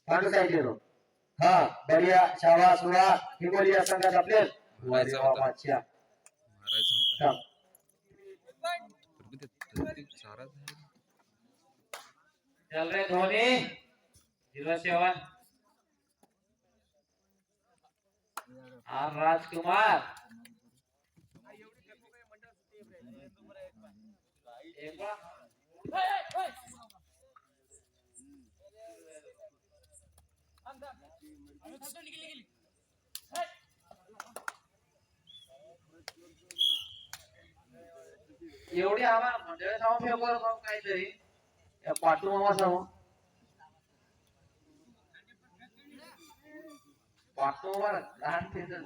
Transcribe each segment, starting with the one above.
Pandu side हा बढिया शाबास हुआ हिंगोली या संघात आपले मारायचा होता. चल रे धोनी 07 आर राजकुमार एक एवढी आम्हाला मंडळ नाव फेकवर मग काहीतरी या पाटू मामा सांगू पाटू मामा लहान फेकत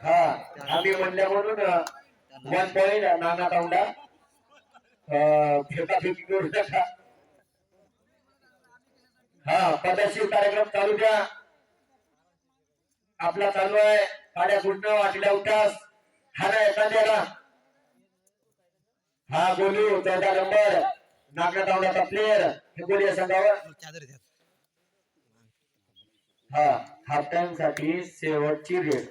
हा आम्ही म्हणल्या म्हणून 1 पॉइंट नाना तांडा फेकाफेकी करू नका हा पदशीर कार्यक्रम चालू द्या आपला चालू आहे काड्या फुटणं वाटल्या उठास हा ना एखाद्याला हा गोलू 14 नंबर नागना तांडाचा प्लेअर हिंगोली या संघावर हा हाफ टाइम साठी शेवटची रेड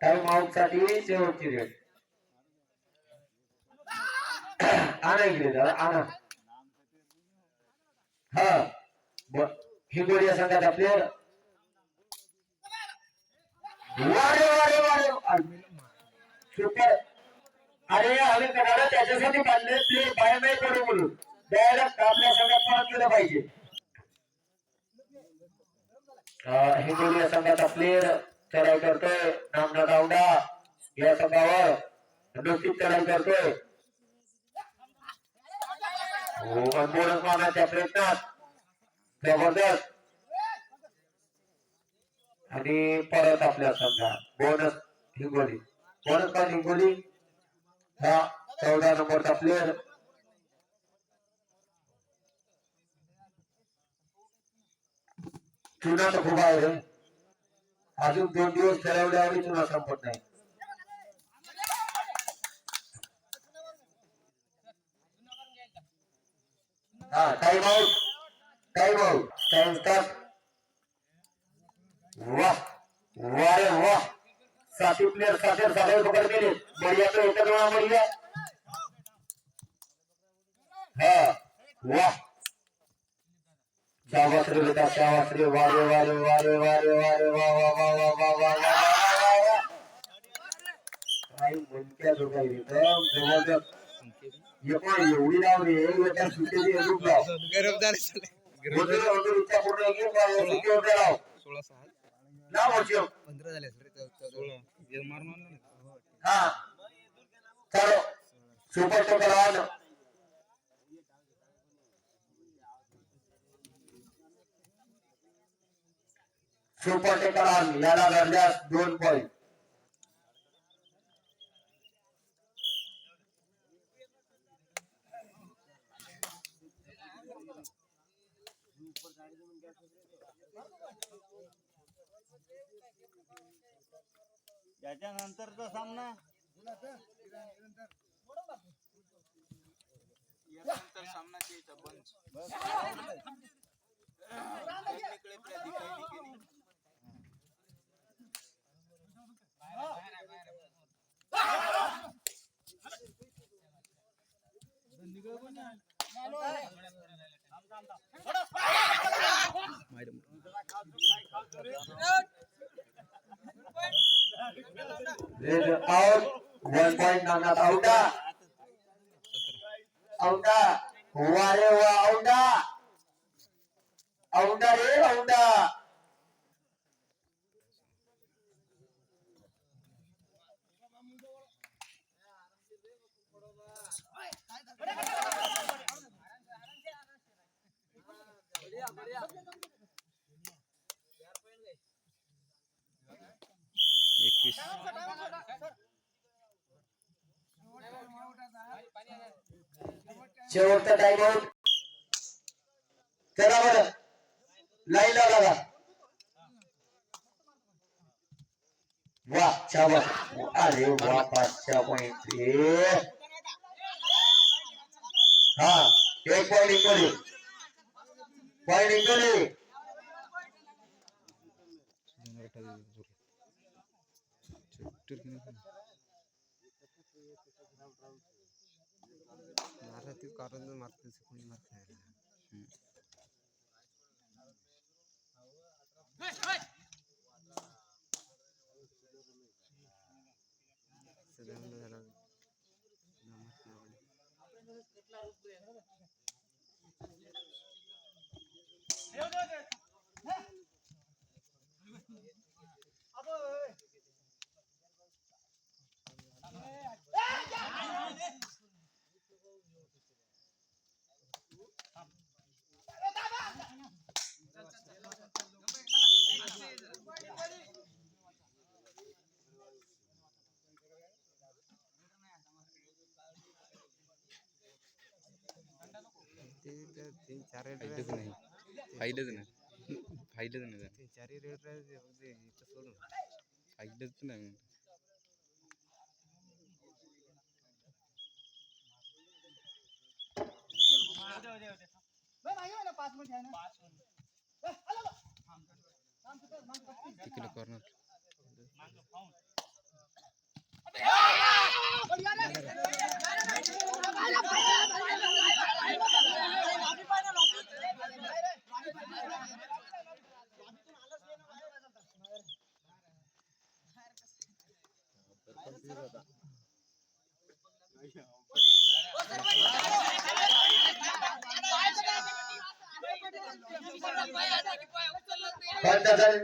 टाइम आउट साठी शेवटची रेड आणा इकडे जरा आणा हा हिंगोली या संघाचा प्लेअर वारे वारे वारे सुपर अरे आम्ही कणाला त्याच्यासाठी बांधले प्लेअर बाहेर नाही पडू म्हणून डायरेक्ट आपल्या संघात परत केलं पाहिजे हिंगोली या संघाचा प्लेअर चढाई करतोय नामना तावडा या संघावर नुकतीच चढाई करतोय बोनस मारण्याच्या प्रयत्नात जबरदस्त आणि परत आपल्या संघात बोनस हिंगोली बोनस का हिंगोली हा 14 नंबरचा प्लेअर चुना तर खूप आहे रे अजून 2 दिवस खेळवल्यावर चुना संपत नाही हा टाइम आउट टाइम स्टार्ट वाह वाह रे वाह साथी प्लेयर साथे पकड़ के लिए बढ़िया तो एक दोड़ा बढ़िया हाँ वाह शाबाश रे बेटा शाबाश रे वारे वारे वारे वारे वारे वाह वाह वाह वाह वाह वाह वाह वाह भाई मुंक्या जो काही एकदम जबरदस्त ये कोण एवढी लाव रे बेटा सुटे दे रूप लाव गरम झाले होते इच्छा पूर्ण आहे की सुटे होते लाव 16 लाव वर्षी 15 झाले 16 जे मारून हाँ चलो super token on super token on याला धरल्यास 2 पॉइंट याच्यानंतरचा सामना यानंतर सामनाची बंच out 1 point नानात आउटा आउटा वारे वा आउटा आउटा रे आउटा शेवटचा टाइम आउट करा बरं लाईन लागा वा शाबास अरे वा 5 पॉइंट हा 1 पॉइंट इंगोली फायदाच नाही फायदाच नाही फायदाच नाही फायदाच नाही तिकडे कॉर्नर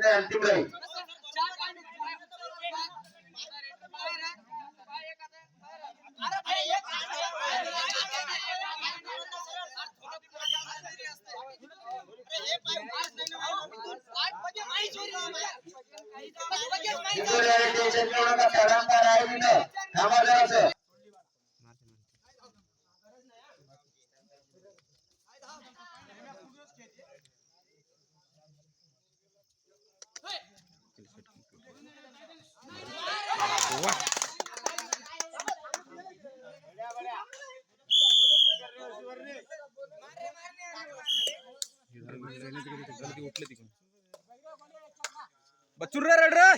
अंतिम राहील टेन्शन घेऊ नका चढांकार आहे तिथं थांबा जरासं उठले तिकडून बच्चू रे रेड रे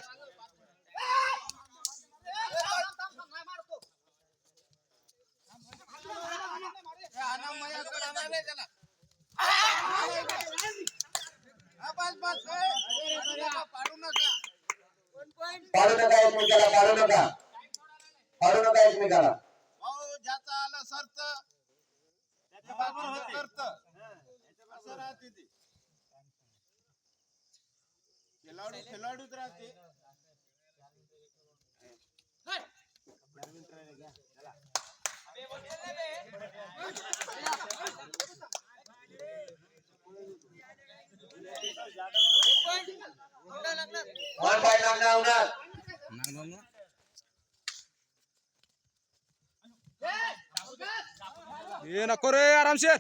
पाडू नका एकमेकाला ज्याचा आलं सरत त्याच्या बाजूला करत असं राहते ते खेळाडूच राहते ये नको रे आरामशीर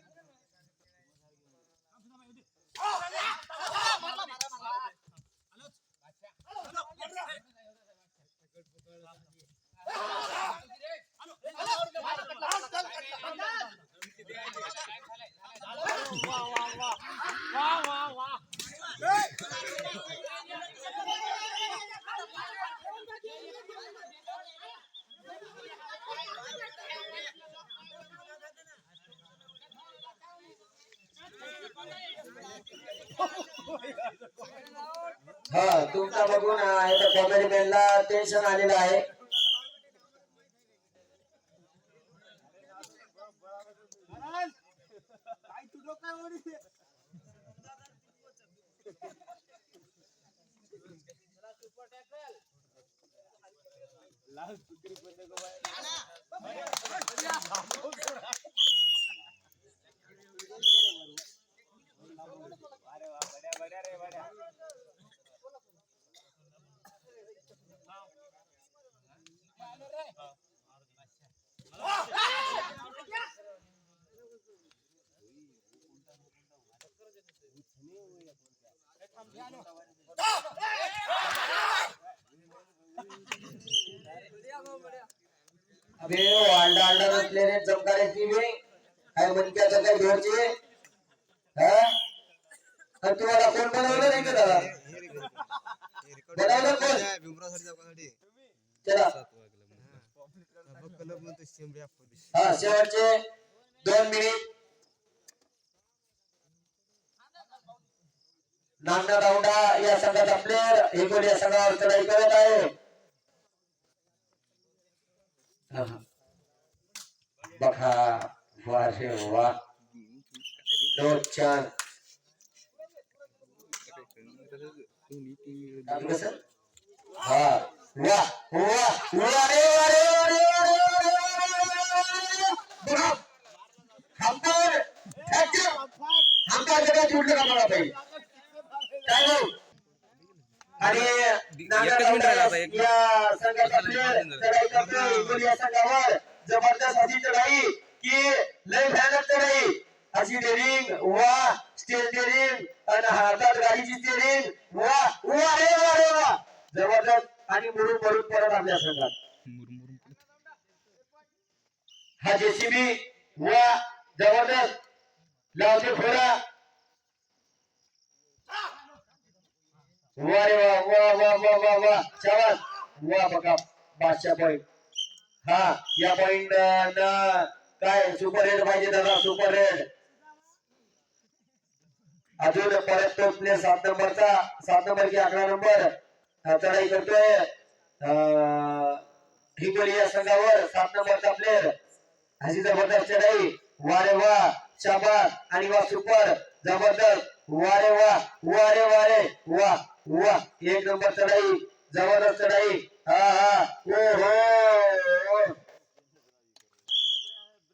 हा तुमचा बघून कॉमेडी मॅनला टेन्शन आलेलं आहे अबे अंडा अंडा बसलेले चमकाराची मी काय म्हणते काय घरचे हा आणि तुम्हाला कोण बनवलं नाही का दादा बनवलं कोण चला हा शेवटचे 2 मिनिट नागना राऊंडा या संघाचा प्लेअर एकूण या संघावर चढाई करत आहे बघा वा रे वा नो चान हा वा वा वा रे वा रे वा रे वा रे वा रे बघा हमपर हमपर जगह जुडलं का मला पाहिजे काय हो आणि या संघाचा प्लेअर चढाई करतोय या संघावर जबरदस्त अशी चढाई की लय भयानक चढाई अशी डेरिंग वा स्टेज डेरिंग आणि हातात गाडीची स्टेरिंग वा वा रे वा जबरदस्त आणि मुरून मुरून परत आपल्या संघात हा जेसीबी वा जबरदस्त लावते फोडा वा रे वा वा वा वा वा वा शाबास वा बघा बादशाह पॉइंट हा या पॉइंट काय सुपर हेड पाहिजे दादा सुपर हेड अजून परत तो प्लेअर 7 नंबर की 11 नंबर चढाई करतोय हिंगोली या संघावर 7 नंबरचा प्लेअर अशी जबरदस्त चढाई वा रे वा शाबास आणि वा सुपर जबरदस्त वा रे वा वा रे वा रे वा वा 1 नंबर चढाई जबरदस्त चढाई हा हा ओ हो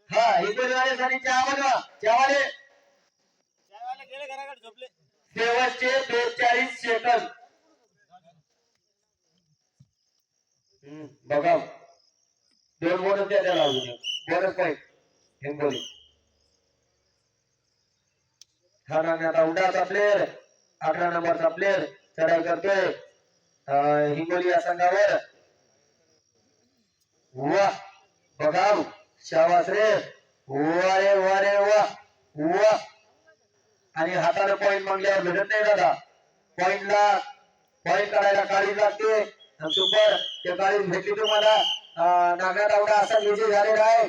हा हिंगोली वाले चहावाले गेले घराकडे झोपले शेवटचे 42 सेकंद बघा 2 बोनस द्या त्याला अजून बोनस पॉईंट हिंगोली हा नागनाथ उडाचा प्लेअर 11 नंबरचा प्लेअर चढाई करतोय हिंगोली या संघावर वा बघा शाबास रे वा रे वा रे वा वा आणि हाताला पॉइंट मागल्यावर भेटत नाही दादा पॉइंट काढायला काळी लागते सुपर ते काळी भेटली तुम्हाला नागनाथ असा विजय झालेला आहे